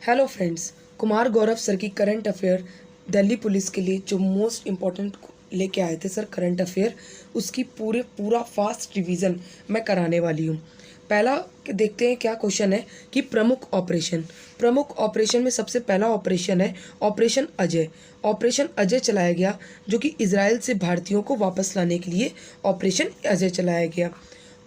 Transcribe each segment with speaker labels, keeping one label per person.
Speaker 1: Hello friends, Kumar Gaurav sir की current affair Delhi police के लिए जो मोस्ट इम्पॉर्टेंट लेके आए थे सर करंट अफेयर, उसकी पूरा फास्ट रिवीजन मैं कराने वाली हूँ। पहला देखते हैं क्या क्वेश्चन है कि प्रमुख ऑपरेशन में सबसे पहला ऑपरेशन है ऑपरेशन अजय। ऑपरेशन अजय चलाया गया जो कि इजराइल से भारतीयों को वापस लाने के लिए ऑपरेशन अजय चलाया गया।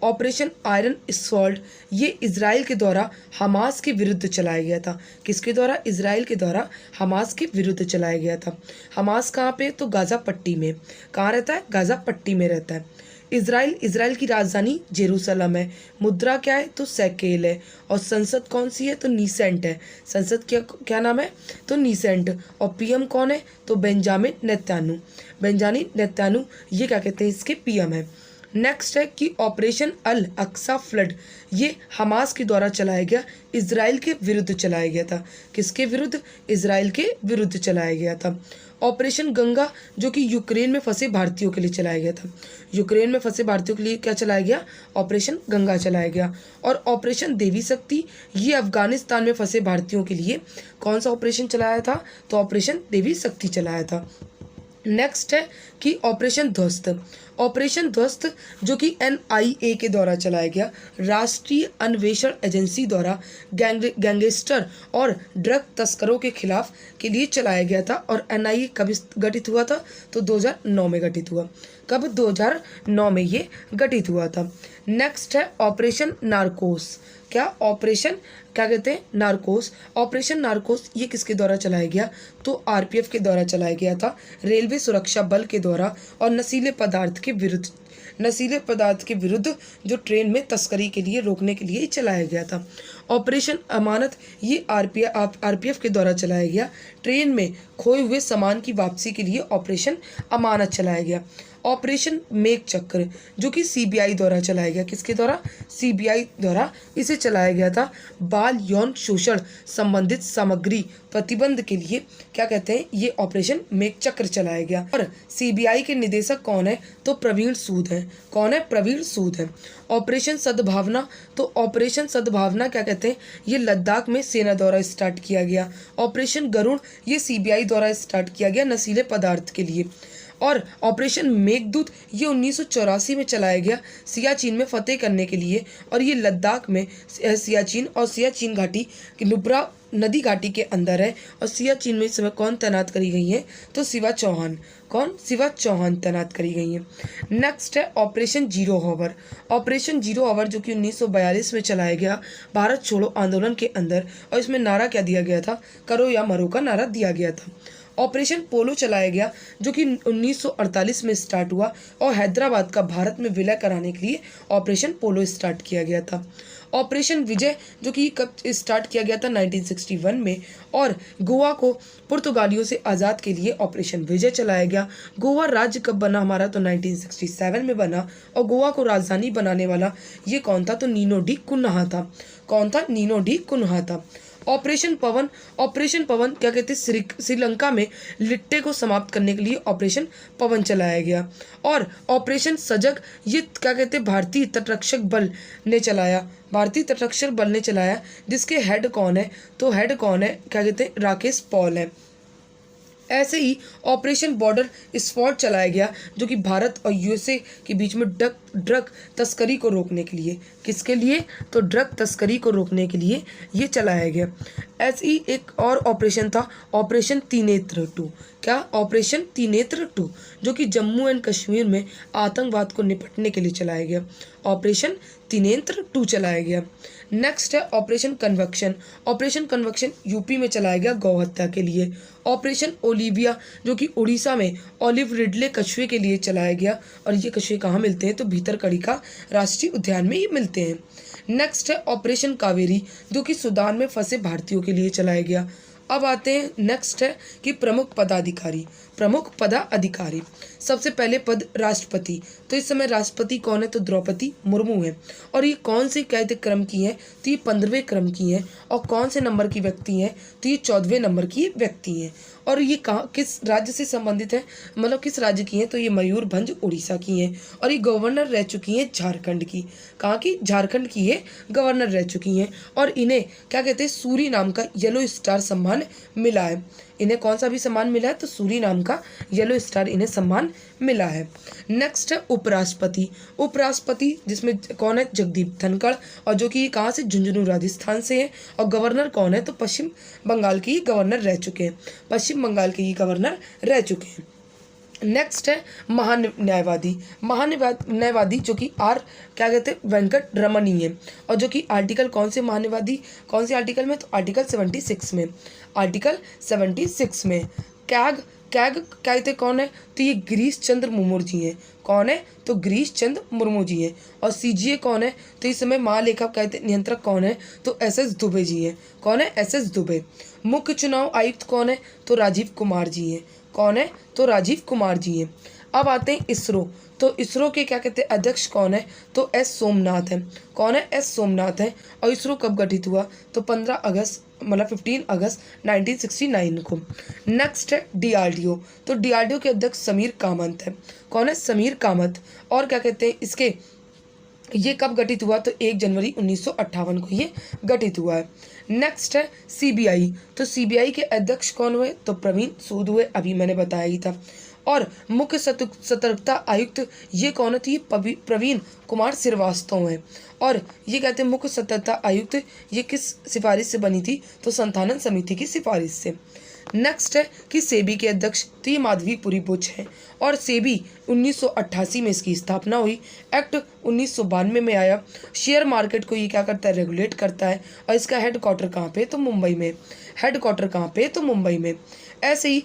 Speaker 1: ऑपरेशन आयरन स्वॉर्ड ये इजराइल के द्वारा हमास के विरुद्ध चलाया गया था। किसके द्वारा? इजराइल के द्वारा हमास के विरुद्ध चलाया गया था। हमास कहाँ पे? तो गाज़ा पट्टी में। कहाँ रहता है? गाज़ा पट्टी में रहता है। इजराइल की राजधानी जेरूसलम है। मुद्रा क्या है? तो शेकेल है। और संसद कौन सी है? तो नीसेंट है। संसद क्या नाम है? तो नीसेंट। और पीएम कौन है? तो बेंजामिन नेतन्याहू ये क्या कहते हैं? इसके पीएम है। नेक्स्ट है कि ऑपरेशन अल अक्सा फ्लड ये हमास के द्वारा चलाया गया, इजराइल के विरुद्ध चलाया गया था। किसके विरुद्ध? इजराइल के विरुद्ध चलाया गया था। ऑपरेशन गंगा जो कि यूक्रेन में फंसे भारतीयों के लिए चलाया गया था। यूक्रेन में फंसे भारतीयों के लिए क्या चलाया गया? ऑपरेशन गंगा चलाया गया। और ऑपरेशन देवी शक्ति ये अफगानिस्तान में फंसे भारतीयों के लिए कौन सा ऑपरेशन चलाया था? तो ऑपरेशन देवी शक्ति चलाया था। नेक्स्ट है कि ऑपरेशन ध्वस्त जो कि NIA के द्वारा चलाया गया, राष्ट्रीय अन्वेषण एजेंसी द्वारा गैंगस्टर और ड्रग तस्करों के खिलाफ के लिए चलाया गया था। और NIA कब गठित हुआ था? तो 2009 में गठित हुआ। कब? 2009 में ये गठित हुआ था। नेक्स्ट है ऑपरेशन नार्कोस। क्या ऑपरेशन क्या कहते हैं? नार्कोस। ऑपरेशन नार्कोस ये किसके द्वारा चलाया गया? तो RPF के द्वारा चलाया गया था, रेलवे सुरक्षा बल के द्वारा। और नशीले पदार्थ के विरुद्ध जो ट्रेन में तस्करी के लिए रोकने के लिए चलाया गया था। ऑपरेशन अमानत ये RPF के द्वारा चलाया गया, ट्रेन में खोए हुए सामान की वापसी के लिए ऑपरेशन अमानत चलाया गया। ऑपरेशन मेघ चक्र जो कि CBI द्वारा चलाया गया। किसके द्वारा? CBI द्वारा इसे चलाया गया था, बाल यौन शोषण संबंधित सामग्री प्रतिबंध के लिए क्या कहते हैं? ये ऑपरेशन मेघ चक्र चलाया गया। और CBI के निदेशक कौन है? तो प्रवीण सूद है। कौन है? प्रवीण सूद है। ऑपरेशन सद्भावना, तो ऑपरेशन सद्भावना क्या कहते हैं? ये लद्दाख में सेना द्वारा स्टार्ट किया गया। ऑपरेशन गरुड़ ये CBI द्वारा स्टार्ट किया गया नशीले पदार्थ के लिए। और ऑपरेशन मेघदूत ये 1984 में चलाया गया सियाचिन में फतेह करने के लिए। और ये लद्दाख में सियाचिन घाटी की नुब्रा नदी घाटी के अंदर है। और सियाचिन में इस समय कौन तैनात करी गई है? तो शिवा चौहान। कौन? शिवा चौहान तैनात करी गई है। नेक्स्ट है operation zero hover. Operation zero hover जो कि 1942 में चलाया गया भारत छोड़ो आंदोलन के अंदर। और इसमें नारा क्या दिया गया था? करो या मरो का नारा दिया गया था। ऑपरेशन पोलो चलाया गया जो कि 1948 में स्टार्ट हुआ और हैदराबाद का भारत में विलय कराने के लिए ऑपरेशन पोलो स्टार्ट किया गया था। ऑपरेशन विजय जो कि कब स्टार्ट किया गया था? 1961 में। और गोवा को पुर्तगालियों से आज़ाद के लिए ऑपरेशन विजय चलाया गया। गोवा राज्य कब बना हमारा? तो 1967 में बना। और गोवा को राजधानी बनाने वाला ये कौन था? तो नीनो डी कुन्हा था। कौन था? नीनो डी कुन्हा था। ऑपरेशन पवन क्या कहते हैं? श्रीलंका में लिट्टे को समाप्त करने के लिए ऑपरेशन पवन चलाया गया। और ऑपरेशन सजग ये क्या कहते हैं? भारतीय तटरक्षक बल ने चलाया जिसके हेड कौन है? तो हेड कौन है? क्या कहते हैं? राकेश पॉल है। ऐसे ही ऑपरेशन बॉर्डर स्पॉट चलाया गया जो कि भारत और USA के बीच में ड्रग तस्करी को रोकने के लिए। किसके लिए? तो ड्रग तस्करी को रोकने के लिए ये चलाया गया। ऐसे ही एक और ऑपरेशन था ऑपरेशन त्रिनेत्र 2। क्या? ऑपरेशन त्रिनेत्र 2 जो कि जम्मू एंड कश्मीर में आतंकवाद को निपटने के लिए चलाया गया। ऑपरेशन त्रिनेत्र 2 चलाया गया। नेक्स्ट है ऑपरेशन कन्वक्शन यूपी में चलाया गया गौ हत्या के लिए। ऑपरेशन ओलिविया जो कि उड़ीसा में ऑलिव रिडले कछुए के लिए चलाया गया। और ये कछुए कहाँ मिलते हैं? तो भीतरकनिका राष्ट्रीय उद्यान में ही मिलते हैं। नेक्स्ट है ऑपरेशन कावेरी जो कि सूडान में फंसे भारतीयों के लिए चलाया गया। अब आते हैं नेक्स्ट है कि प्रमुख प्रमुख पदाधिकारी। सबसे पहले पद राष्ट्रपति, तो इस समय राष्ट्रपति कौन है, तो द्रौपदी मुर्मू है। और ये कौन से कहते क्रम की है, तो ये 15वें क्रम की है। और कौन से नंबर की व्यक्ति है, तो ये 14वें नंबर की व्यक्ति है। और ये कहाँ किस राज्य से संबंधित है, मतलब किस राज्य की है, तो ये मयूरभंज उड़ीसा की हैं। और ये गवर्नर रह चुकी हैं झारखंड की। कहाँ की, झारखंड की ये गवर्नर रह चुकी हैं। और इन्हें क्या कहते हैं, सूरी नाम का येलो स्टार सम्मान मिला है। इन्हें कौन सा भी सम्मान मिला है, तो सूरी नाम का येलो स्टार इन्हें सम्मान मिला है। नेक्स्ट है उपराष्ट्रपति। उपराष्ट्रपति जिसमें कौन है, जगदीप धनखड़, और जो कि कहाँ से, झुंझुनू राजस्थान से है। और गवर्नर कौन है, तो पश्चिम बंगाल के ही गवर्नर रह चुके हैं। पश्चिम बंगाल के ही गवर्नर रह चुके हैं। नेक्स्ट है महान्यायवादी। महान्यायवादी जो कि क्या कहते हैं, वेंकट रमनी है। और जो कि आर्टिकल कौन से महान्यायवादी, कौन से आर्टिकल में, तो आर्टिकल 76 में। आर्टिकल 76 में कैग कहते कौन है, तो ये गिरीश चंद्र मुर्मू जी हैं। कौन है, तो गिरीश चंद्र मुर्मू जी हैं। और सीजीए कौन है, तो इस समय महालेखा कहते नियंत्रक कौन है, तो एसएस दुबे जी हैं। कौन है, एसएस दुबे। मुख्य चुनाव आयुक्त कौन है, तो राजीव कुमार जी हैं। कौन है, तो राजीव कुमार जी हैं। अब आते हैं इसरो। तो इसरो के क्या कहते हैं, अध्यक्ष कौन है, तो एस सोमनाथ है। कौन है, एस सोमनाथ है। और इसरो कब गठित हुआ, तो 15 अगस्त 1969 को। नेक्स्ट है डीआरडीओ। तो डीआरडीओ के अध्यक्ष समीर कामत है। कौन है, समीर कामत। और क्या कहते हैं इसके, ये कब गठित हुआ, तो 1 जनवरी 1958 को ये गठित हुआ है। नेक्स्ट है सीबीआई। तो सीबीआई के अध्यक्ष कौन हुए, तो प्रवीण सूद हुए, अभी मैंने बताया ही था। और मुख्य सतर्कता आयुक्त ये कौन है, तो ये प्रवीण कुमार श्रीवास्तव हैं। और ये कहते हैं मुख्य सतर्कता आयुक्त ये किस सिफारिश से बनी थी, तो संथालन समिति की सिफारिश से। नेक्स्ट है कि सेबी के अध्यक्ष, तो ये माधवीपुरी बुच हैं। और सेबी 1988 में इसकी स्थापना हुई। एक्ट 1992 में आया। शेयर मार्केट को ये क्या करता है, रेगुलेट करता है। और इसका हेडक्वार्टर कहाँ पे, तो मुंबई में। हेडक्वार्टर कहाँ पे, तो मुंबई में। ऐसे ही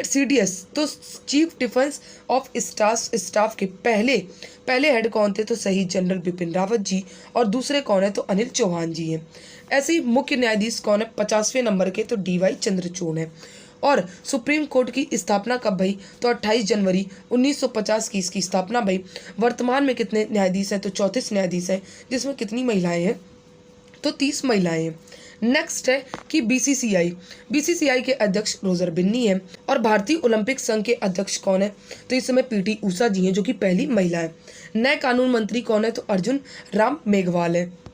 Speaker 1: CDS, तो चीफ डिफेंस ऑफ स्टाफ के पहले हेड कौन थे, तो शहीद जनरल बिपिन रावत जी। और दूसरे कौन है, तो अनिल चौहान जी हैं। ऐसे ही मुख्य न्यायाधीश कौन है, 50वें नंबर के, तो DY चंद्रचूड़ हैं। और सुप्रीम कोर्ट की स्थापना कब भई, तो 28 जनवरी 1950 की इसकी स्थापना भई। वर्तमान में कितने न्यायाधीश हैं, तो 34 न्यायाधीश हैं, जिसमें कितनी महिलाएं हैं, तो 30 महिलाएं हैं। नेक्स्ट है कि बीसीसीआई के अध्यक्ष रोजर बिन्नी है। और भारतीय ओलंपिक संघ के अध्यक्ष कौन है, तो इस समय PT ऊषा जी हैं, जो कि पहली महिला है। नए कानून मंत्री कौन है, तो अर्जुन राम मेघवाल है।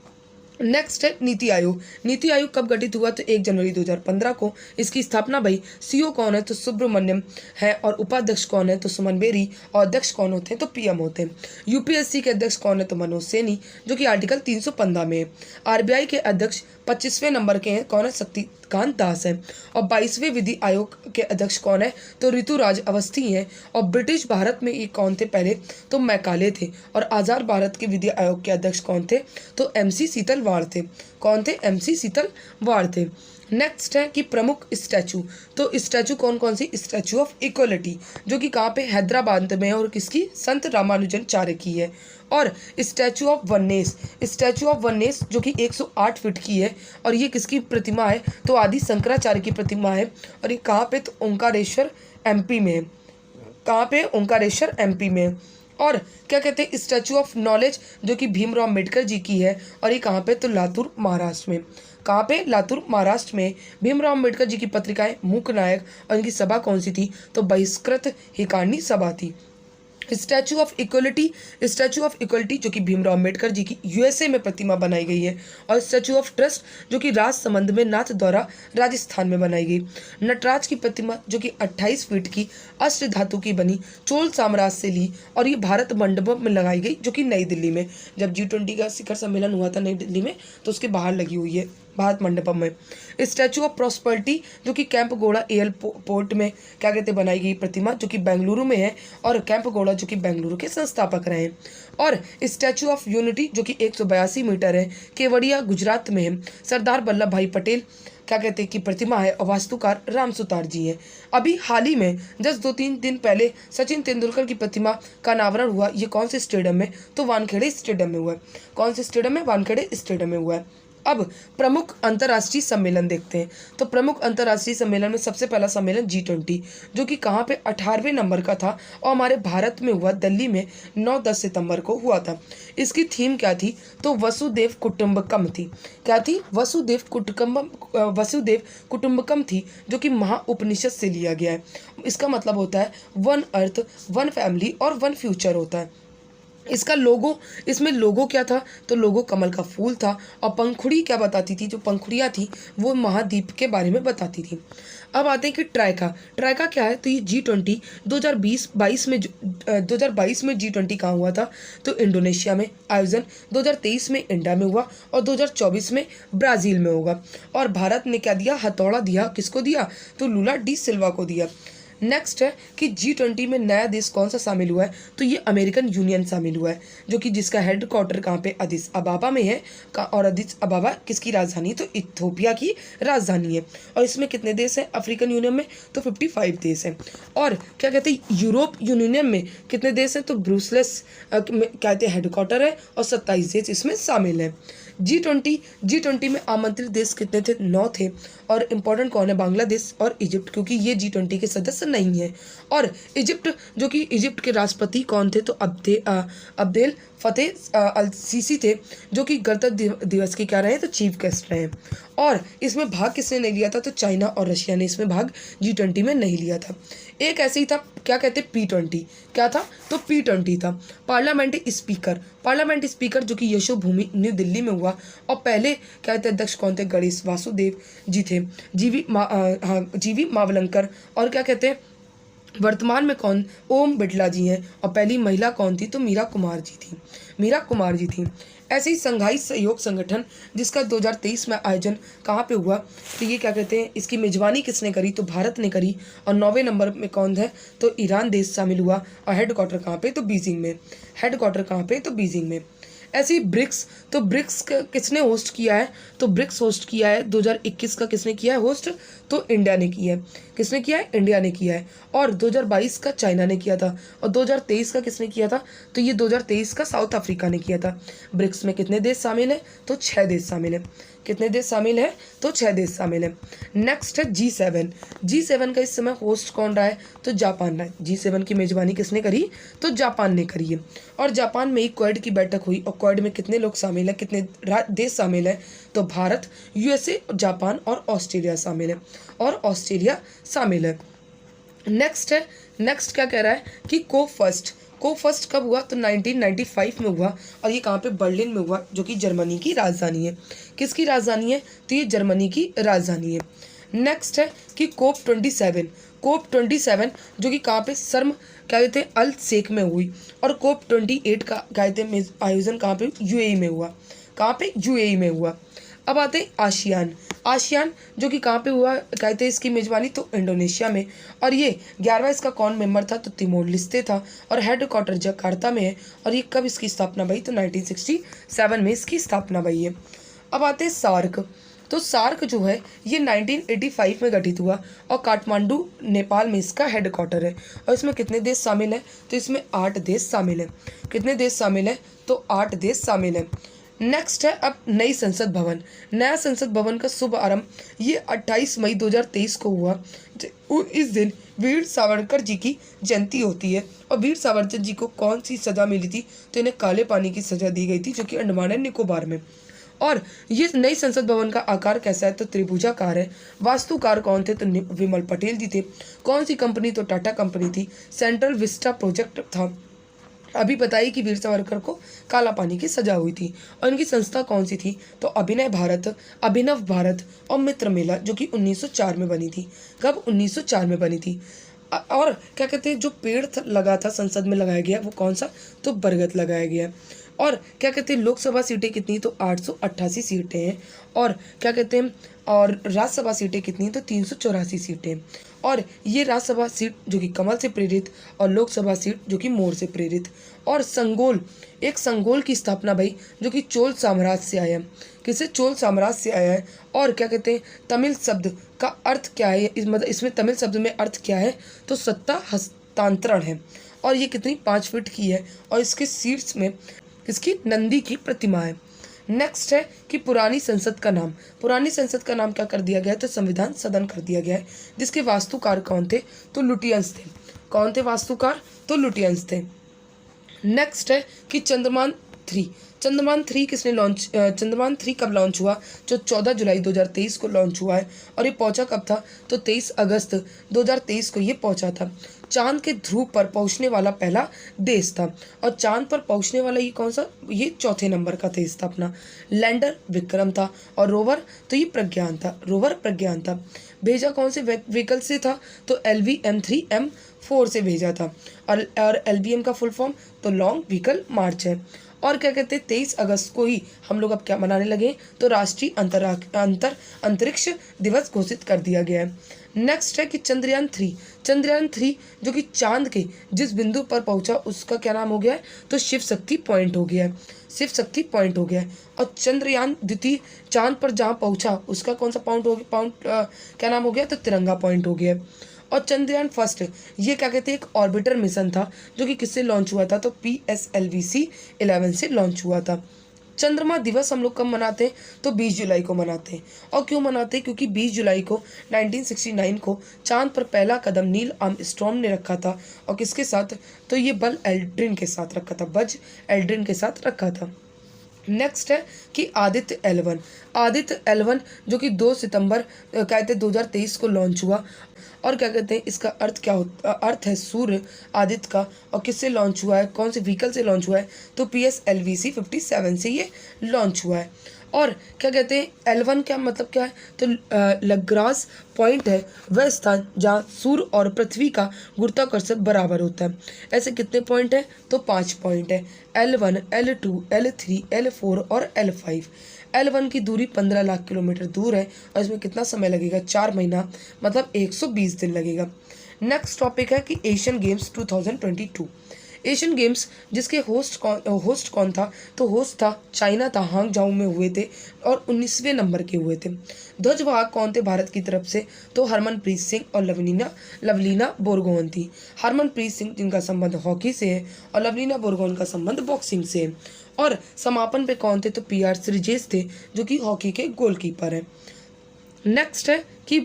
Speaker 1: नेक्स्ट है नीति आयोग। नीति आयोग कब गठित हुआ, तो 1 जनवरी 2015 को इसकी स्थापना भई। CEO कौन है, तो सुब्रमण्यम है। और उपाध्यक्ष कौन है, तो सुमन बेरी। और अध्यक्ष कौन होते हैं, तो PM होते हैं। UPSC के अध्यक्ष कौन है, तो मनोज सैनी, जो कि आर्टिकल 315 में है। RBI के अध्यक्ष 25वें नंबर के हैं, कौन है, शक्तिकांत दास है। और 22वें विधि आयोग के अध्यक्ष कौन है, तो ऋतुराज अवस्थी हैं। और ब्रिटिश भारत में ये कौन थे पहले, तो मैकाले थे। और आज़ाद भारत के विधि आयोग के अध्यक्ष कौन थे, तो MC सीतलवाड़ थे। कौन थे, MC सीतलवाड़ थे। नेक्स्ट है कि प्रमुख स्टैचू। तो स्टैचू कौन कौन सी, स्टैचू ऑफ इक्वलिटी, जो कि कहाँ पे, हैदराबाद में है। और किसकी, संत रामानुजनाचार्य की है। और स्टैचू ऑफ वननेस जो कि 108 फीट की है। और ये किसकी प्रतिमा है, तो आदि शंकराचार्य की प्रतिमा है। और ये कहाँ पे, तो ओंकारेश्वर MP में है। कहाँ पे, ओंकारेश्वर MP में। और क्या कहते हैं, स्टैचू ऑफ नॉलेज जो कि भीमराव अम्बेडकर जी की है। और ये कहाँ पे, तो लातूर महाराष्ट्र में। कहाँ पे, लातूर महाराष्ट्र में। भीमराव अम्बेडकर जी की पत्रिकाएं मूक नायक। और इनकी सभा कौन सी थी, तो बहिष्कृत हिकार्नी सभा थी। स्टैचू ऑफ इक्वलिटी जो कि भीमराव अम्बेडकर जी की USA में प्रतिमा बनाई गई है। और स्टैचू ऑफ ट्रस्ट जो कि राजसमंद में नाथ द्वारा राजस्थान में बनाई गई। नटराज की प्रतिमा जो कि 28 फीट की अष्ट धातु की बनी, चोल साम्राज्य से ली। और ये भारत मंडपम में लगाई गई, जो कि नई दिल्ली में, जब G20 का शिखर सम्मेलन हुआ था नई दिल्ली में, तो उसके बाहर लगी हुई है भारत मंडपम में। स्टैचू ऑफ प्रॉस्पेरिटी जो कि कैंप गोड़ा एयरपोर्ट में क्या कहते बनाई गई प्रतिमा, जो कि बेंगलुरु में है। और कैंप गोड़ा जो कि बेंगलुरु के संस्थापक रहे। और स्टैचू ऑफ यूनिटी जो कि 182 मीटर है, केवड़िया गुजरात में है। सरदार वल्लभ भाई पटेल क्या कहते हैं की प्रतिमा है। और वास्तुकार राम सुतार जी हैं। अभी हाल ही में जस्ट 2-3 दिन पहले सचिन तेंदुलकर की प्रतिमा का अनावरण हुआ। ये कौन से स्टेडियम में, तो वानखेड़े स्टेडियम में हुआ है। कौन से स्टेडियम में, वानखेड़े स्टेडियम में हुआ है। अब प्रमुख अंतर्राष्ट्रीय सम्मेलन देखते हैं। तो प्रमुख अंतर्राष्ट्रीय सम्मेलन में सबसे पहला सम्मेलन G20, जो कि कहाँ पे 18वें नंबर का था और हमारे भारत में हुआ, दिल्ली में 9-10 सितंबर को हुआ था। इसकी थीम क्या थी? तो वसुदेव कुटुंबकम थी। क्या थी? वसुदेव कुटुंबकम थी, जो कि महाउपनिषद से लिया गया है। इसका मतलब होता है वन अर्थ, वन फैमिली और वन फ्यूचर होता है। इसका लोगो, इसमें लोगो क्या था? तो लोगो कमल का फूल था और पंखुड़ी क्या बताती थी? जो पंखुड़ियाँ थी वो महाद्वीप के बारे में बताती थी। अब आते हैं कि ट्राइका क्या है? तो ये G20 2022 में G20 कहाँ हुआ था? तो इंडोनेशिया में आयोजन, 2023 में इंडिया में हुआ और 2024 में ब्राज़ील में होगा। और भारत ने क्या दिया? हथौड़ा दिया। किसको दिया? तो लूला डी सिल्वा को दिया। नेक्स्ट है कि G20 में नया देश कौन सा शामिल हुआ है? तो ये अमेरिकन यूनियन शामिल हुआ है, जो कि जिसका हेडक्वार्टर कहाँ पे? अदिस अबाबा में है। और अदिस अबाबा किसकी राजधानी है? तो इथियोपिया की राजधानी है। और इसमें कितने देश हैं अफ्रीकन यूनियन में? तो 55 देश हैं। और क्या कहते हैं यूरोप यूनियन में कितने देश हैं? तो ब्रुसेल्स कहते हैं हेडक्वार्टर है और 27 देश इसमें शामिल हैं। G20 में आमंत्रित देश कितने थे? 9 थे। और इम्पोर्टेंट कौन है? बांग्लादेश और इजिप्ट, क्योंकि ये G20 के सदस्य नहीं है। और इजिप्ट, जो कि इजिप्ट के राष्ट्रपति कौन थे? तो अब्देल फतेह अल सीसी थे, जो कि गणतंत्र दिवस के क्या रहे? तो चीफ गेस्ट रहे। और इसमें भाग किसने नहीं लिया था? तो चाइना और रशिया ने इसमें भाग G20 में नहीं लिया था। एक ऐसे ही था, क्या कहते हैं? P20। क्या था? तो P20 था पार्लियामेंट्री स्पीकर, जो कि यशोभूमि न्यू दिल्ली में हुआ। और पहले क्या कहते हैं अध्यक्ष कौन थे? गणेश वासुदेव जी थे। जीवी मावलंकर। और क्या कहते हैं वर्तमान में कौन? ओम बिड़ला जी हैं। और पहली महिला कौन थी? तो मीरा कुमार जी थी। ऐसे ही संघाई सहयोग संगठन, जिसका 2023 में आयोजन कहाँ पे हुआ? तो ये क्या कहते हैं इसकी मेजबानी किसने करी? तो भारत ने करी। और 9वें नंबर में कौन है? तो ईरान देश शामिल हुआ। और हेडक्वार्टर कहाँ पे? तो बीजिंग में। ऐसे ही ब्रिक्स, तो ब्रिक्स किसने होस्ट किया है? तो ब्रिक्स होस्ट किया है 2021 का। किसने किया है होस्ट? तो इंडिया ने किया है। किसने किया है? इंडिया ने किया है। और 2022 का चाइना ने किया था। और 2023 का किसने किया था? तो ये 2023 का साउथ अफ्रीका ने किया था। ब्रिक्स में कितने देश शामिल हैं? तो 6 देश शामिल हैं। कितने देश शामिल हैं? तो 6 देश शामिल हैं। नेक्स्ट है G7 का इस समय होस्ट कौन रहा है? तो जापान रहा है। G7 की मेजबानी किसने करी? तो जापान ने करी है। और जापान में ही क्वाड की बैठक हुई। और क्वाड में कितने लोग शामिल हैं? कितने देश शामिल हैं? तो भारत, USA, जापान और ऑस्ट्रेलिया शामिल है। नेक्स्ट क्या कह रहा है कि को फर्स्ट कब हुआ? तो 1995 में हुआ। और ये कहाँ पे? बर्लिन में हुआ, जो कि जर्मनी की राजधानी है। किसकी राजधानी है? तो ये जर्मनी की राजधानी है। नेक्स्ट है कि कोप 27, जो कि कहाँ पे? शर्म क्या कहते हैं अल शेख में हुई। और कोप 28 का क्या कहते हैं आयोजन कहाँ पे? UAE में हुआ। कहाँ पे? UAE में हुआ। अब आते हैं आशियान, जो कि कहाँ पे हुआ? कहते हैं इसकी मेजबानी तो इंडोनेशिया में। और ये 11वां इसका कौन मेंबर था? तो तिमोर लिस्ते था। और हेडक्वार्टर जकार्ता में है। और ये कब इसकी स्थापना भई? तो 1967 में इसकी स्थापना भई है। अब आते हैं सार्क। तो सार्क जो है ये 1985 में गठित हुआ। और काठमांडू नेपाल में इसका हेडक्वार्टर है। और इसमें कितने देश शामिल हैं? तो इसमें 8 देश शामिल हैं। कितने देश शामिल हैं? तो 8 देश शामिल हैं। नेक्स्ट है अब नया संसद भवन का शुभ आरंभ ये 28 मई 2023 को हुआ। इस दिन वीर सावरकर जी की जयंती होती है। और वीर सावरकर जी को कौन सी सज़ा मिली थी? तो इन्हें काले पानी की सज़ा दी गई थी, जो कि अंडमान एंड निकोबार में। और ये नई संसद भवन का आकार कैसा है? तो त्रिभुजाकार है। वास्तुकार कौन थे? तो विमल पटेल जी थे। कौन सी कंपनी? तो टाटा कंपनी थी। सेंट्रल विस्टा प्रोजेक्ट था। अभी बताइए कि वीर सावरकर को काला पानी की सजा हुई थी। और इनकी संस्था कौन सी थी? तो अभिनव भारत और मित्र मेला, जो कि 1904 में बनी थी। कब? 1904 में बनी थी। और क्या कहते हैं जो पेड़ लगा था संसद में लगाया गया वो कौन सा? तो बरगद लगाया गया। और क्या कहते हैं लोकसभा सीटें कितनी? तो 888 सीटें हैं। और क्या कहते हैं और राज्यसभा सीटें कितनी? तो 384 सीटें। और ये राज्यसभा सीट जो कि कमल से प्रेरित और लोकसभा सीट जो कि मोर से प्रेरित। और संगोल की स्थापना भाई, जो कि चोल साम्राज्य से आया है। किसे? चोल साम्राज्य से आया है। और क्या कहते हैं तमिल शब्द का अर्थ क्या है? मतलब इसमें तमिल शब्द में अर्थ क्या है? तो सत्ता हस्तांतरण है। और ये कितनी? 5 फीट की है। और इसके शीर्ष में इसकी नंदी की प्रतिमा है। नेक्स्ट है कि पुरानी संसद का नाम। पुरानी संसद का नाम क्या कर दिया गया है? तो संविधान सदन कर दिया गया है, जिसके वास्तुकार कौन थे? तो लुटियंस थे। कौन थे वास्तुकार? तो लुटियंस थे। नेक्स्ट है कि चंद्रयान 3। चंद्रयान 3 किसने लॉन्च चंद्रयान 3 कब लॉन्च हुआ? जो 14 जुलाई 2023 को लॉन्च हुआ है। और ये पहुंचा कब था? तो 23 अगस्त 2023 को ये पहुंचा था। चांद के ध्रुव पर पहुंचने वाला पहला देश था। और चांद पर पहुंचने वाला ये कौन सा? ये चौथे नंबर का देश था अपना। लैंडर विक्रम था और रोवर तो ये प्रज्ञान था। रोवर प्रज्ञान था। भेजा कौन से व्हीकल से था? तो LVM-3M4 से भेजा था। और LVM का फुल फॉर्म तो लॉन्ग व्हीकल मार्च है। और क्या कहते हैं, 23 अगस्त को ही हम लोग अब क्या मनाने लगे? तो राष्ट्रीय अंतरिक्ष दिवस घोषित कर दिया गया है। नेक्स्ट है कि चंद्रयान 3। चंद्रयान 3 जो कि चांद के जिस बिंदु पर पहुंचा उसका क्या नाम हो गया है? तो शिव शक्ति पॉइंट हो गया है। शिव शक्ति पॉइंट हो गया है। और चंद्रयान द्वितीय चांद पर जहाँ पहुंचा उसका कौन सा क्या नाम हो गया? तो तिरंगा पॉइंट हो गया है। और चंद्रयान फर्स्ट ये क्या कहते हैं, एक ऑर्बिटर मिशन था जो कि किससे लॉन्च हुआ था? तो PSLV-C11 से लॉन्च हुआ था। चंद्रमा दिवस हम लोग कब मनाते हैं? तो 20 जुलाई को मनाते हैं। और क्यों मनाते हैं? क्योंकि 20 जुलाई को 1969 को चांद पर पहला कदम नील आर्मस्ट्रॉन्ग ने रखा था। और किसके साथ? तो ये बज एल्ड्रिन के साथ रखा था। बज एल्ड्रिन के साथ रखा था। नेक्स्ट है कि आदित्य L1। आदित्य L1 जो कि 2 सितंबर कहते 2023 को लॉन्च हुआ। और क्या कहते हैं, इसका अर्थ क्या होता? अर्थ है सूर्य आदित्य का। और किससे लॉन्च हुआ है? कौन से व्हीकल से लॉन्च हुआ है? तो PSLV-C57 से ये लॉन्च हुआ है। और क्या कहते हैं, L1 क्या मतलब क्या है? तो लग्रांज पॉइंट है वह स्थान जहाँ सूर्य और पृथ्वी का गुरुत्वाकर्षण बराबर होता है। ऐसे कितने पॉइंट है? तो 5 पॉइंट है। L1, L2, L3, L4 और L5। L1 की दूरी 15 लाख किलोमीटर दूर है और इसमें कितना समय लगेगा? 4 महीना, मतलब 120 दिन लगेगा। नेक्स्ट टॉपिक है कि एशियन गेम्स 2022। एशियन गेम्स जिसके होस्ट कौन था? तो होस्ट था चाइना था, हांगझाऊ में हुए थे और 19वें नंबर के हुए थे। ध्वजवाहक कौन थे भारत की तरफ से? तो हरमनप्रीत सिंह और लवलीना बोरगोहन थी। हरमनप्रीत सिंह जिनका संबंध हॉकी से है और लवलीना बोरगोहन का संबंध बॉक्सिंग से है। और समापन पे कौन थे? तो PR श्रीजेश थे जो कि हॉकी के गोलकीपर हैं। नेक्स्ट है कि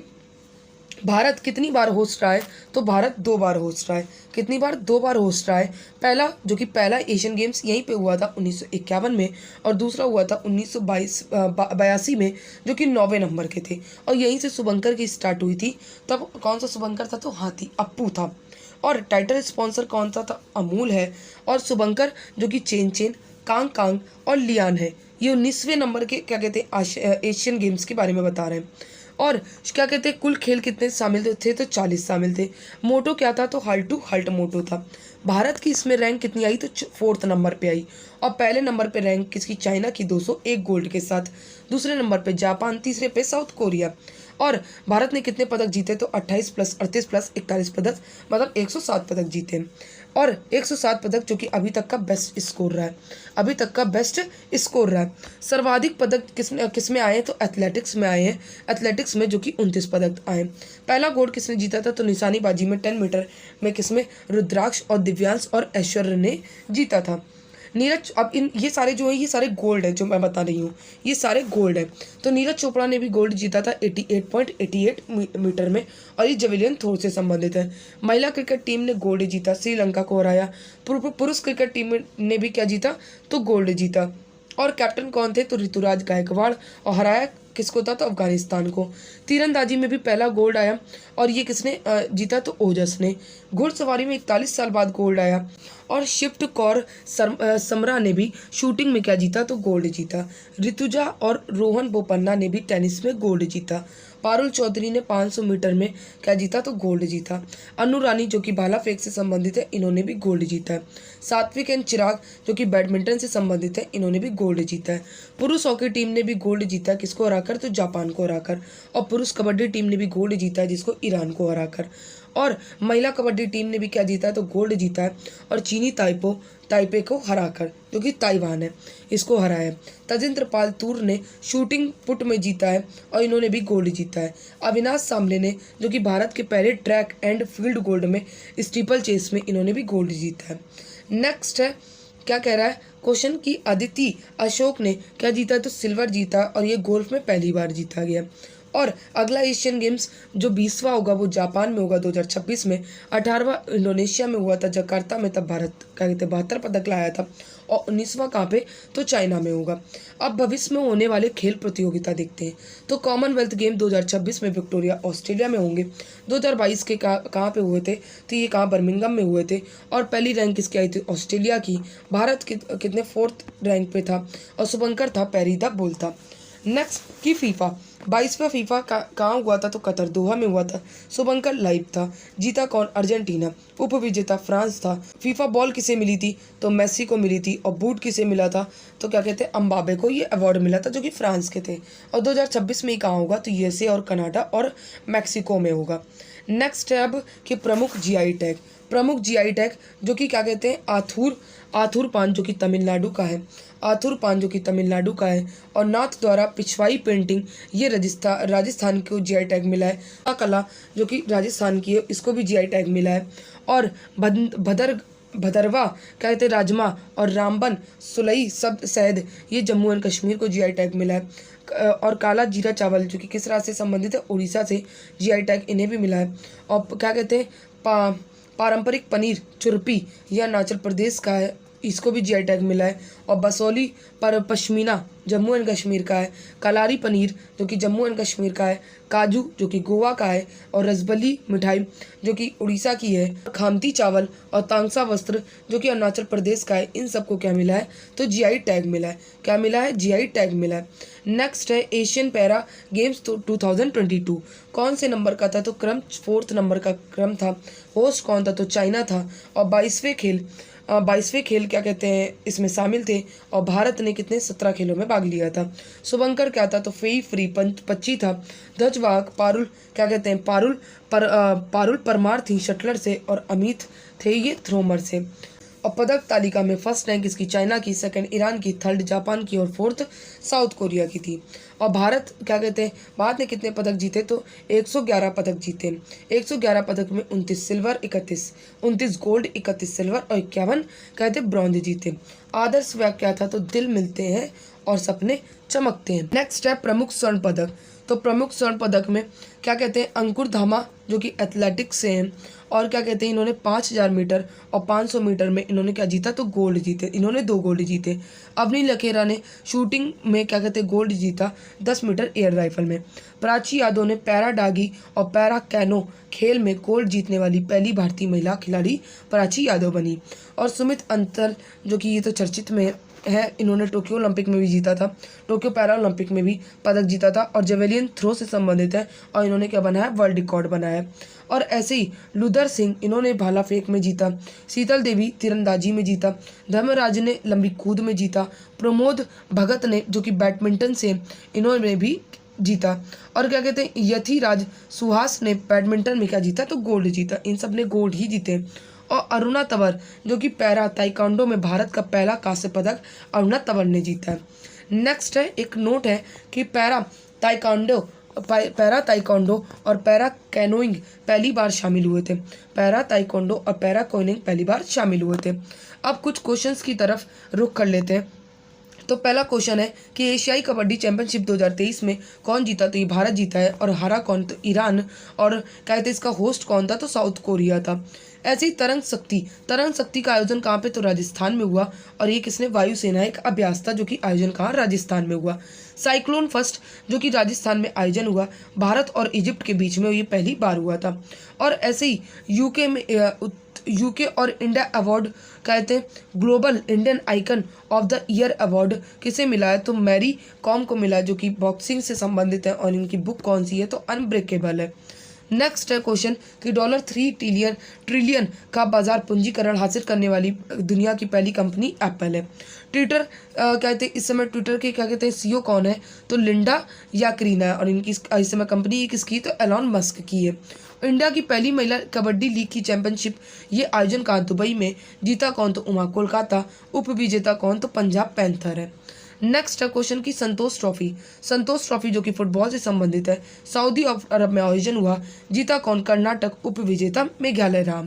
Speaker 1: भारत कितनी बार होस्ट रहा है? तो भारत 2 बार होस्ट रहा है। कितनी बार? 2 बार होस्ट रहा है। पहला एशियन गेम्स यहीं पे हुआ था 1951 में और दूसरा हुआ था 1982 में जो कि 9वें नंबर के थे। और यहीं से शुभंकर की स्टार्ट हुई थी। तब कौन सा शुभंकर था? तो हाथी अप्पू था। और टाइटल स्पॉन्सर कौन सा था? अमूल है। और शुभंकर जो कि चेन कांग और लियान है। ये 19वें नंबर के क्या कहते हैं एशियन गेम्स के बारे में बता रहे हैं। और क्या कहते हैं, कुल खेल कितने शामिल थे? तो 40 शामिल थे। मोटो क्या था? तो हल्ट टू हल्ट मोटो था। भारत की इसमें रैंक कितनी आई? तो 4th नंबर पे आई। और पहले नंबर पे रैंक किसकी? चाइना की 201 गोल्ड के साथ। दूसरे नंबर पे जापान, तीसरे पे साउथ कोरिया। और भारत ने कितने पदक जीते? तो 28 + 38 + 41 पदक, मतलब 107 पदक जीते। और 107 पदक जो कि अभी तक का बेस्ट स्कोर रहा है। अभी तक का बेस्ट स्कोर रहा है। सर्वाधिक पदक किसमें आए? तो एथलेटिक्स में आए हैं। एथलेटिक्स में जो कि 29 पदक आए। पहला गोल्ड किसने जीता था? तो निशानेबाजी में 10 मीटर में किसमें? रुद्राक्ष और दिव्यांश और ऐश्वर्य ने जीता था। नीरज, अब ये सारे जो है ये सारे गोल्ड है जो मैं बता रही हूँ, ये सारे गोल्ड है। तो नीरज चोपड़ा ने भी गोल्ड जीता था 88.88 मीटर में और ये जेवलिन थ्रो से संबंधित है। महिला क्रिकेट टीम ने गोल्ड जीता, श्रीलंका को हराया। पुरुष क्रिकेट टीम ने भी क्या जीता? तो गोल्ड जीता। और कैप्टन कौन थे? तो ऋतुराज गायकवाड़। और हराया किसको था? तो अफगानिस्तान को। तीरंदाजी में भी पहला गोल्ड आया और ये किसने जीता? तो ओजस ने। घुड़सवारी में 41 साल बाद गोल्ड आया। और शिफ्ट कौर समरा ने भी शूटिंग में क्या जीता? तो गोल्ड जीता। ऋतुजा और रोहन बोपन्ना ने भी टेनिस में गोल्ड जीता। पारुल चौधरी ने 500 मीटर में क्या जीता? तो गोल्ड जीता। अनु रानी जो कि भाला फेंक से संबंधित है, इन्होंने भी गोल्ड जीता है। सात्विक एंड चिराग जो कि बैडमिंटन से संबंधित है, इन्होंने भी गोल्ड जीता है। पुरुष हॉकी टीम ने भी गोल्ड जीता है, किसको हराकर? तो जापान को हराकर। और पुरुष कबड्डी टीम ने भी गोल्ड जीता है, जिसको ईरान को हराकर। और महिला कबड्डी टीम ने भी क्या जीता है? तो गोल्ड जीता है और चीनी ताइपे को हराकर, जो कि ताइवान है, इसको हराया। तजिंद्र पाल तूर ने शूटिंग पुट में जीता है और इन्होंने भी गोल्ड जीता है। अविनाश सामले ने जो कि भारत के पहले ट्रैक एंड फील्ड गोल्ड में स्टीपल चेस में इन्होंने भी गोल्ड जीता है। नेक्स्ट है क्या कह रहा है क्वेश्चन कि अदिति अशोक ने क्या जीता, तो सिल्वर जीता, और ये गोल्फ में पहली बार जीता गया। और अगला एशियन गेम्स जो 20वां होगा वो जापान में होगा 2026 में, 18वां इंडोनेशिया में हुआ था जकार्ता में, तब भारत क्या कहते हैं 72 पदक लाया था, और 19वां कहाँ पे, तो चाइना में होगा। अब भविष्य में होने वाले खेल प्रतियोगिता देखते हैं। तो कॉमनवेल्थ गेम 2026 में विक्टोरिया ऑस्ट्रेलिया में होंगे। 2022 के कहाँ पे हुए थे, तो ये कहाँ बर्मिंघम में हुए थे, और पहली रैंक किसकी आई थी, ऑस्ट्रेलिया की। भारत कितने 4th रैंक पे था, और शुभंकर था पैरी द बुल था। नेक्स्ट की फीफा 22वां फीफा कहाँ हुआ था, तो कतर दोहा में हुआ था। शुभंकर लाइव था। जीता कौन, अर्जेंटीना। उप विजेता फ्रांस था। फीफा बॉल किसे मिली थी, तो मेसी को मिली थी। और बूट किसे मिला था, तो क्या कहते हैं अम्बाबे को ये अवार्ड मिला था, जो कि फ्रांस के थे। और 2026 में ही कहाँ होगा, तो यूएसए और कनाडा और मैक्सिको में होगा। नेक्स्ट है अब कि प्रमुख जीआई टैग। प्रमुख जीआई टैग जो कि क्या कहते हैं आथुर पान जो कि तमिलनाडु का है। आथुर पान जो कि तमिलनाडु का है। और नाथ द्वारा पिछवाई पेंटिंग ये राजस्थान को जीआई टैग मिला है। कला जो कि राजस्थान की है, इसको भी जीआई टैग मिला है। और भदरवा कहते हैं राजमा, और रामबन सुलई शब्द शहद ये जम्मू एंड कश्मीर को जीआई टैग मिला है। और काला जीरा चावल जो कि किस राज्य से संबंधित है, उड़ीसा से, जीआई टैग इन्हें भी मिला है। और क्या कहते हैं पारंपरिक पनीर चुरपी यह अरुणाचल प्रदेश का है, इसको भी जीआई टैग मिला है। और बसोली पर पश्मीना जम्मू एंड कश्मीर का है। कलारी पनीर जो कि जम्मू एंड कश्मीर का है। काजू जो कि गोवा का है। और रसबली मिठाई जो कि उड़ीसा की है। खामती चावल और तांगसा वस्त्र जो कि अरुणाचल प्रदेश का है। इन सबको क्या मिला है, तो जीआई टैग मिला है। क्या मिला है, जीआई टैग मिला है। नेक्स्ट है एशियन पैरा गेम्स 2022 कौन से नंबर का था, तो क्रम 4th नंबर का क्रम था। होस्ट कौन था, तो चाइना था। और 22वें खेल क्या कहते हैं इसमें शामिल थे। और भारत ने कितने 17 खेलों में भाग लिया था। शुभंकर क्या था, तो फेई फ्री पच्ची था। ध्वजवाहक पारुल क्या कहते हैं पारुल परमार थी शटलर से, और अमित थे ये थ्रोमर से। और पदक तालिका में फर्स्ट रैंक इसकी चाइना की, सेकंड ईरान की, थर्ड जापान की, और 4th साउथ कोरिया की थी। और भारत क्या कहते हैं भारत ने कितने पदक जीते, तो 111 पदक जीते। 111 पदक में 29 सिल्वर 29 गोल्ड 31 सिल्वर और 51 कहते ब्रॉन्ज जीते। आदर्श वाक्य क्या था, तो दिल मिलते हैं और सपने चमकते हैं। नेक्स्ट है प्रमुख स्वर्ण पदक। तो प्रमुख स्वर्ण पदक में क्या कहते हैं अंकुर धामा जो कि एथलेटिक्स से हैं। और क्या कहते हैं इन्होंने 5000 मीटर और 500 मीटर में इन्होंने क्या जीता, तो गोल्ड जीते। इन्होंने 2 गोल्ड जीते। अवनी लखेरा ने शूटिंग में क्या कहते हैं गोल्ड जीता 10 मीटर एयर राइफल में। प्राची यादव ने पैरा डागी और पैरा कैनो खेल में गोल्ड जीतने वाली पहली भारतीय महिला खिलाड़ी प्राची यादव बनी। और सुमित अंतर जो कि ये तो चर्चित में है, इन्होंने टोक्यो ओलंपिक में भी जीता था, टोक्यो पैरा ओलंपिक में भी पदक जीता था और जेवेलियन थ्रो से संबंधित है। और इन्होंने क्या बनाया, वर्ल्ड रिकॉर्ड बनाया। और ऐसे ही लुदर सिंह इन्होंने भाला फेंक में जीता। शीतल देवी तीरंदाजी में जीता। धर्मराज ने लंबी कूद में जीता। प्रमोद भगत ने जो कि बैडमिंटन से इन्होंने भी जीता। और क्या कहते हैं यथिराज सुहास ने बैडमिंटन में क्या जीता, तो गोल्ड जीता। इन सब ने गोल्ड ही जीते। और अरुणा तंवर जो कि पैरा ताइक्वांडो में भारत का पहला कांस्य पदक अरुणा तंवर ने जीता है। नेक्स्ट है एक नोट है कि पैरा ताइक्वांडो और पैरा कैनोइंग पहली बार शामिल हुए थे। पैरा ताइक्वांडो और पैरा कैनोइंग पहली बार शामिल हुए थे। अब कुछ क्वेश्चंस की तरफ रुख कर लेते हैं। तो पहला क्वेश्चन है कि एशियाई कबड्डी चैंपियनशिप 2023 में कौन जीता, तो ये भारत जीता है। और हारा कौन, तो ईरान। और क्या कहते हैं इसका होस्ट कौन था, तो साउथ कोरिया था। ऐसे ही तरंग शक्ति का आयोजन कहाँ पे, तो राजस्थान में हुआ। और ये किसने, वायुसेना एक अभ्यास था जो कि आयोजन कहाँ, राजस्थान में हुआ। साइक्लोन फर्स्ट जो कि राजस्थान में आयोजन हुआ, भारत और इजिप्ट के बीच में ये पहली बार हुआ था। और ऐसे ही यूके और इंडिया अवार्ड कहते हैं global Indian icon of the year award किसे मिला है, तो मैरी कॉम को मिला है जो कि बॉक्सिंग से संबंधित है। और इनकी बुक कौन सी है, तो अनब्रेकेबल है। नेक्स्ट है क्वेश्चन कि $3 ट्रिलियन का बाजार पूंजीकरण हासिल करने वाली दुनिया की पहली कंपनी एप्पल है। ट्विटर कहते हैं इस समय ट्विटर के क्या कहते हैं सीईओ कौन है, तो लिंडा याकरीना है। और इनकी इस समय कंपनी किसकी, तो एलॉन मस्क की है। इंडिया की पहली महिला कबड्डी लीग की चैंपियनशिप ये आयोजन कहाँ, दुबई में। जीता कौन, तो उमा कोलकाता। उप विजेता कौन, तो पंजाब पैंथर है। नेक्स्ट है क्वेश्चन की संतोष ट्रॉफी जो कि फुटबॉल से संबंधित है, सऊदी अरब में आयोजन हुआ। जीता कौन, कर्नाटक। उप विजेता मेघालय रहा।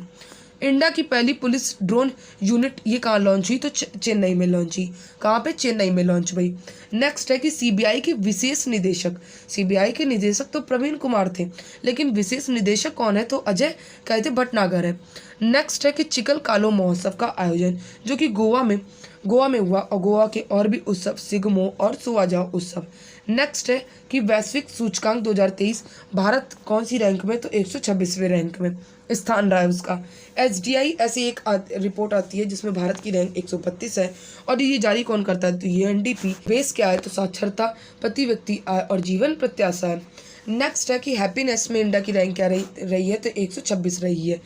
Speaker 1: इंडिया की पहली पुलिस ड्रोन यूनिट ये कहाँ लॉन्च हुई? तो चेन्नई में लॉन्च हुई। कहाँ पे? चेन्नई में लॉन्च हुई। नेक्स्ट है कि सीबीआई के विशेष निदेशक, सीबीआई के निदेशक तो प्रवीण कुमार थे, लेकिन विशेष निदेशक कौन है? तो अजय कहते भटनागर है। नेक्स्ट है कि चिकल कालो महोत्सव का आयोजन जो कि गोवा में हुआ, और गोवा के और भी उत्सव सिगमो और सुवाजाओ उत्सव। नेक्स्ट है कि वैश्विक सूचकांक 2023 भारत कौन सी रैंक में? तो 126वें रैंक में स्थान रहा है उसका। एसडीआई ऐसी एक रिपोर्ट आती है जिसमें भारत की रैंक 132 है, और ये जारी कौन करता है? तो यूएनडीपी। बेस क्या है? तो साक्षरता, प्रति व्यक्ति आय और जीवन प्रत्याशा है। नेक्स्ट है कि हैप्पीनेस में इंडिया की रैंक क्या रही है? तो 126 रही है।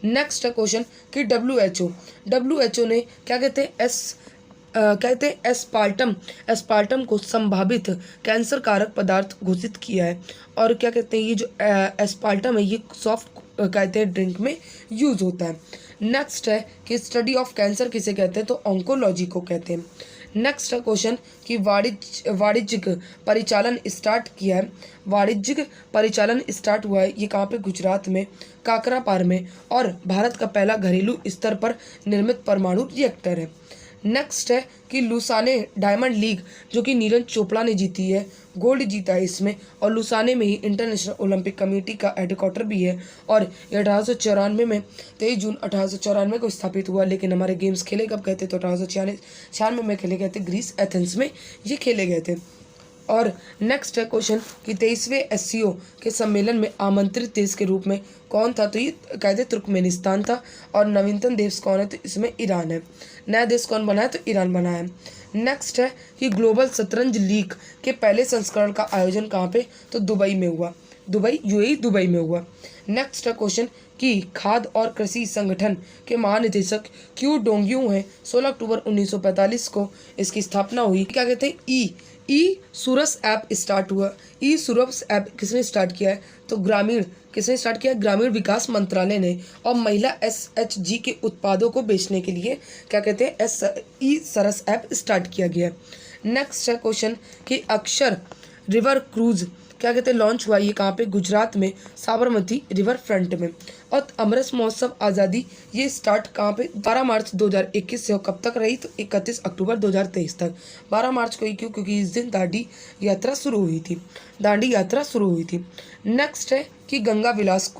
Speaker 1: नेक्स्ट है क्वेश्चन कि डब्ल्यूएचओ ने क्या कहते हैं एस्पार्टम को संभावित कैंसर कारक पदार्थ घोषित किया है। और क्या कहते हैं ये जो एस्पार्टम है ये सॉफ्ट कहते हैं ड्रिंक में यूज होता है। नेक्स्ट है कि स्टडी ऑफ कैंसर किसे कहते हैं? तो ऑन्कोलॉजी को कहते हैं। नेक्स्ट है क्वेश्चन कि वाणिज्यिक परिचालन स्टार्ट किया है। वाणिज्यिक परिचालन स्टार्ट हुआ है ये कहाँ पे? गुजरात में काकरापार में, और भारत का पहला घरेलू स्तर पर निर्मित परमाणु रिएक्टर है। नेक्स्ट है कि लुसाने डायमंड लीग जो कि नीरज चोपड़ा ने जीती है, गोल्ड जीता है इसमें, और लुसाने में ही इंटरनेशनल ओलंपिक कमेटी का हेडक्वार्टर भी है, और ये 1894 में 23 जून 1894 को स्थापित हुआ। लेकिन हमारे गेम्स खेले कब गए थे? तो 1896 में खेले गए थे, ग्रीस एथेंस में ये खेले गए थे। और नेक्स्ट है क्वेश्चन कि 23वें एससीओ के सम्मेलन में आमंत्रित देश के रूप में कौन था? तो ये कहते तुर्कमेनिस्तान था। और नवीनतम देश कौन है? तो इसमें ईरान है। नया देश कौन बना है? तो ईरान बना है। नेक्स्ट है कि ग्लोबल शतरंज लीग के पहले संस्करण का आयोजन कहाँ पे? तो दुबई में हुआ। यूएई दुबई में हुआ। नेक्स्ट है क्वेश्चन कि खाद्य और कृषि संगठन के महानिदेशक क्यू डोंगयू हैं। 16 अक्टूबर 1945 को इसकी स्थापना हुई। क्या कहते हैं? ई सूरस ऐप स्टार्ट हुआ। ई सूरस ऐप किसने स्टार्ट किया है? तो किसने स्टार्ट किया? ग्रामीण विकास मंत्रालय ने। और महिला एसएचजी के उत्पादों को बेचने के लिए क्या कहते हैं? ई सरस ऐप स्टार्ट किया गया। नेक्स्ट है क्वेश्चन कि अक्षर रिवर क्रूज क्या कहते हैं लॉन्च हुआ? ये कहाँ पे? गुजरात में साबरमती रिवर फ्रंट में। और अमृत महोत्सव आज़ादी ये स्टार्ट कहाँ पे? 12 मार्च 2021 से। और कब तक रही? तो 31 अक्टूबर 2023 तक। 12 मार्च को ही क्यों? क्योंकि इस दिन दांडी यात्रा शुरू हुई थी। नेक्स्ट है कि गंगा विलास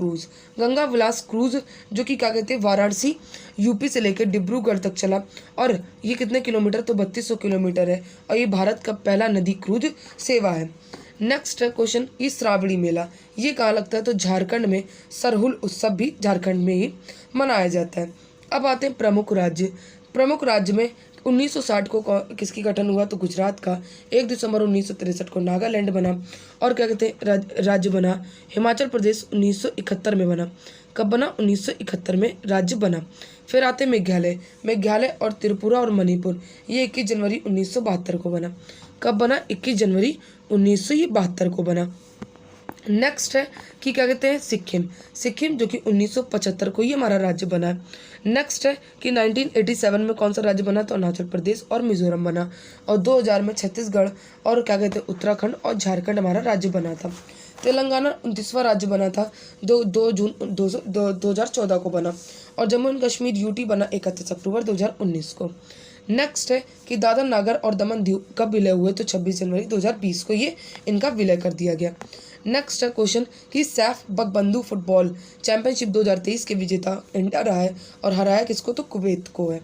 Speaker 1: क्रूज जो कि क्या कहते हैं वाराणसी यूपी से लेकर डिब्रूगढ़ तक चला। और ये कितने किलोमीटर? तो 3200 किलोमीटर है। और ये भारत का पहला नदी क्रूज सेवा है। नेक्स्ट है क्वेश्चन कि श्रावणी मेला ये कहाँ लगता है? तो झारखंड में। सरहुल उत्सव भी झारखंड में ही मनाया जाता है। अब आते हैं प्रमुख राज्य में 1960 को किसकी गठन हुआ? तो गुजरात का। 1 दिसंबर 1963 को नागालैंड बना। और क्या कहते हैं राज्य बना? हिमाचल प्रदेश 1971 में बना। कब बना? 1971 में राज्य बना। फिर आते मेघालय और त्रिपुरा और मणिपुर ये 21 जनवरी 1972 को बना। कब बना? 21 जनवरी 1972 को बना। नेक्स्ट है कि क्या कहते हैं सिक्किम जो कि 1975 को ये हमारा राज्य बना है। नेक्स्ट है कि 1987 में कौन सा राज्य बना? तो अरुणाचल प्रदेश और मिजोरम बना। और 2000 में छत्तीसगढ़ और क्या कहते हैं उत्तराखंड और झारखंड हमारा राज्य बना था। तेलंगाना 29वां राज्य बना था 2 जून 2014 को बना। और जम्मू एंड कश्मीर यूटी बना 31 अक्टूबर 2019 को। नेक्स्ट है कि दादर नागर और दमन दीव कब विलय हुए? तो 26 जनवरी 2020 को ये इनका विलय कर दिया गया। नेक्स्ट है क्वेश्चन कि सैफ बकबंधु फुटबॉल चैंपियनशिप 2023 के विजेता इंडिया रहा है, और हराया किसको? तो कुवैत को है।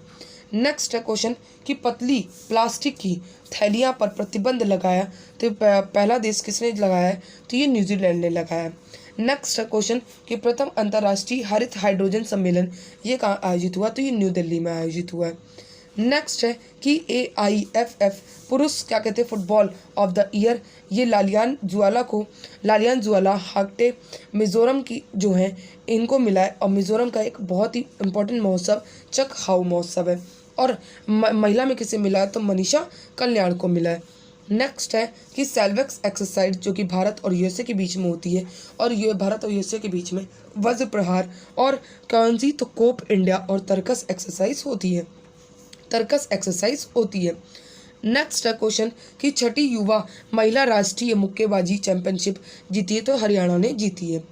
Speaker 1: नेक्स्ट है क्वेश्चन कि पतली प्लास्टिक की थैलियाँ पर प्रतिबंध लगाया, तो पहला देश किसने लगाया है? तो ये न्यूजीलैंड ने लगाया है। नेक्स्ट है क्वेश्चन कि प्रथम अंतर्राष्ट्रीय हरित हाइड्रोजन सम्मेलन ये कहाँ आयोजित हुआ? तो ये न्यू दिल्ली में आयोजित हुआ है। नेक्स्ट है कि AIFF पुरुष क्या कहते हैं फुटबॉल ऑफ द ईयर ये लालियान जुआला हाक्टे मिजोरम की जो हैं इनको मिला है। और मिजोरम का एक बहुत ही इम्पोर्टेंट महोत्सव चक हाउ महोत्सव है। और महिला में किसे मिला है? तो मनीषा कल्याण को मिला है। नेक्स्ट है कि सेल्वेक्स एक्सरसाइज जो कि भारत और यूएसए के बीच में होती है, और ये भारत और यूएसए के बीच में वज्र प्रहार और कौन सी? तो कोप इंडिया और तर्कस एक्सरसाइज होती है। नेक्स्ट है क्वेश्चन कि छठी युवा महिला राष्ट्रीय मुक्केबाजी चैंपियनशिप जीती है, तो हरियाणा ने जीती है।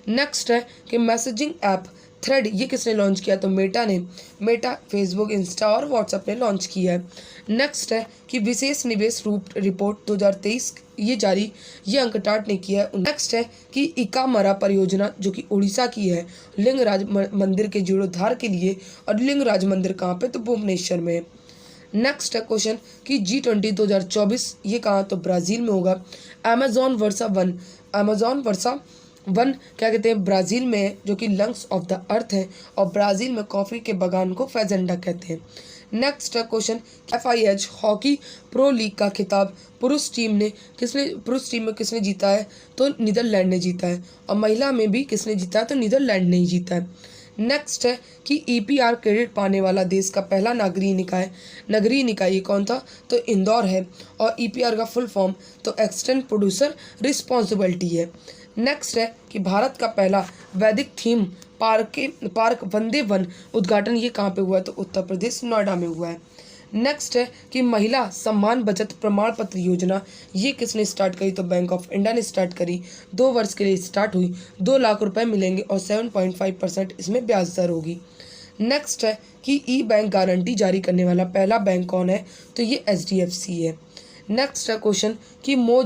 Speaker 1: नेक्स्ट है कि मैसेजिंग ऐप थ्रेड ये किसने लॉन्च किया? तो मेटा ने। मेटा फेसबुक, इंस्टा और व्हाट्सएप ने लॉन्च किया है। नेक्स्ट है कि विशेष निवेश रूप रिपोर्ट 2023 ये जारी, ये अंकटाट ने किया है। नेक्स्ट है कि इकामरा परियोजना जो कि उड़ीसा की है, लिंगराज मंदिर के जीर्णोद्धार के लिए। और लिंगराज मंदिर कहाँ पे? तो भुवनेश्वर में। नेक्स्ट है क्वेश्चन कि G20 2024 ये कहाँ? तो ब्राज़ील में होगा। अमेजॉन वर्षा वन क्या कहते हैं? ब्राज़ील में है, जो कि लंग्स ऑफ द अर्थ है। और ब्राज़ील में कॉफ़ी के बागान को फैजेंडा कहते हैं। नेक्स्ट है question FIH hockey pro league का खिताब पुरुष टीम में किसने जीता है? तो नीदरलैंड ने जीता है। और महिला में भी किसने जीता है? तो नीदरलैंड ने ही जीता है। नेक्स्ट है कि EPR क्रेडिट पाने वाला देश का पहला नगरीय निकाय ये कौन था? तो इंदौर है। और EPR का फुल फॉर्म तो एक्सटेंड प्रोड्यूसर रिस्पॉन्सिबिलिटी है। नेक्स्ट है कि भारत का पहला वैदिक थीम पार्क वंदे वन उद्घाटन ये कहाँ पे हुआ है? तो उत्तर प्रदेश नोएडा में हुआ है। नेक्स्ट है कि महिला सम्मान बचत प्रमाण पत्र योजना ये किसने स्टार्ट करी? तो बैंक ऑफ इंडिया ने स्टार्ट करी। 2 वर्ष के लिए स्टार्ट हुई। 2 लाख रुपए मिलेंगे और 7.5% इसमें ब्याज दर होगी। नेक्स्ट है कि बैंक गारंटी जारी करने वाला पहला बैंक कौन है? तो ये HDFC है। नेक्स्ट है क्वेश्चन कि मो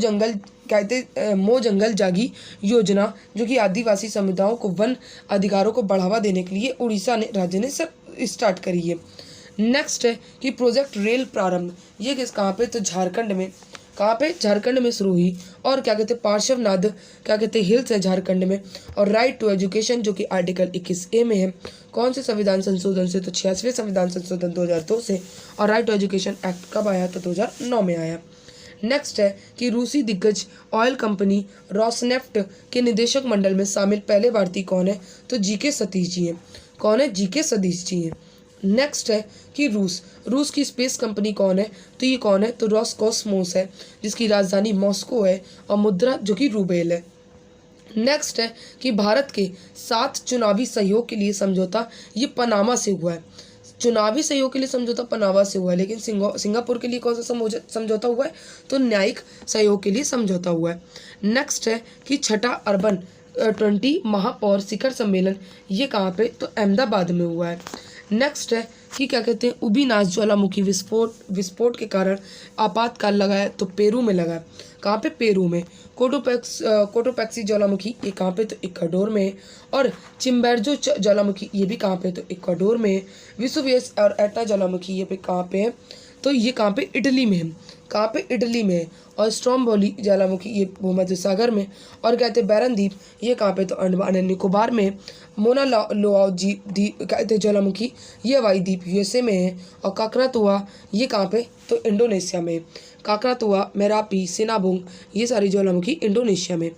Speaker 1: जंगल जागी योजना जो कि आदिवासी समुदायों को वन अधिकारों को बढ़ावा देने के लिए उड़ीसा राज्य ने स्टार्ट करी है। नेक्स्ट है कि प्रोजेक्ट रेल प्रारंभ ये कहाँ पे? तो झारखंड में। कहाँ पे? झारखंड में शुरू हुई। और क्या कहते हैं? पार्श्वनाथ हिल्स है झारखंड में। और राइट टू एजुकेशन जो कि आर्टिकल 21A में है। कौन से संविधान संशोधन से? तो 86वें संविधान संशोधन 2002 से। और राइट टू एजुकेशन एक्ट कब आया? तो 2009 में आया। नेक्स्ट है कि रूसी दिग्गज ऑयल कंपनी रॉसनेफ्ट के निदेशक मंडल में शामिल पहले भारतीय कौन है? तो GK सतीश जी हैं। कौन है? GK सतीश जी हैं। नेक्स्ट है कि रूस की स्पेस कंपनी कौन है? तो ये कौन है? तो रोसकॉस्मोस है, जिसकी राजधानी मॉस्को है। और मुद्रा जो कि रूबेल है। नेक्स्ट है कि भारत के 7 चुनावी सहयोग के लिए समझौता ये पनामा से हुआ है। चुनावी सहयोग के लिए समझौता पनामा से हुआ है, लेकिन सिंगापुर के लिए कौन सा समझौता हुआ है? तो न्यायिक सहयोग के लिए समझौता हुआ है। नेक्स्ट है कि छठा अर्बन 20 महापौर शिखर सम्मेलन ये कहाँ पे? तो अहमदाबाद में हुआ है। नेक्स्ट है कि क्या कहते हैं? उबीनास ज्वालामुखी विस्फोट के कारण आपातकाल लगा है, तो पेरू में लगा है। कहाँ पे? पेरू में। कोटोपैक्सी ज्वालामुखी ये कहाँ पे? तो इक्वाडोर में। और चिम्बेरजो ज्वालामुखी ये भी कहाँ पे? तो इक्वाडोर में। विसुवियस और एटना ज्वालामुखी ये पे कहाँ पे है? तो ये कहाँ पे? इटली में है। कहाँ पे? इटली में है। और स्ट्रोम्बोली ज्वालामुखी ये भूमध्य सागर में। और कहते हैं बैरन द्वीप ये कहाँ पे? तो अंडमान एंड निकोबार में। मोना लोआ कहते ज्वालामुखी ये हवाई द्वीप USA में है। और काकरातुआ ये कहाँ पे? तो इंडोनेशिया में। काकरातुआ, मेरापी, सिनाबुंग ये सारी ज्वालामुखी इंडोनेशिया में।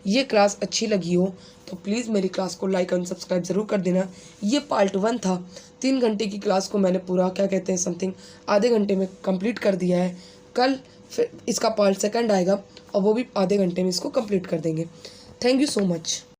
Speaker 1: ये क्लास अच्छी लगी हो तो प्लीज़ मेरी क्लास को लाइक एंड सब्सक्राइब ज़रूर कर देना। ये पार्ट 1 था। 3 घंटे की क्लास को मैंने पूरा समथिंग आधे घंटे में कंप्लीट कर दिया है। कल फिर इसका पार्ट 2 आएगा और वो भी आधे घंटे में इसको कंप्लीट कर देंगे। Thank you so much.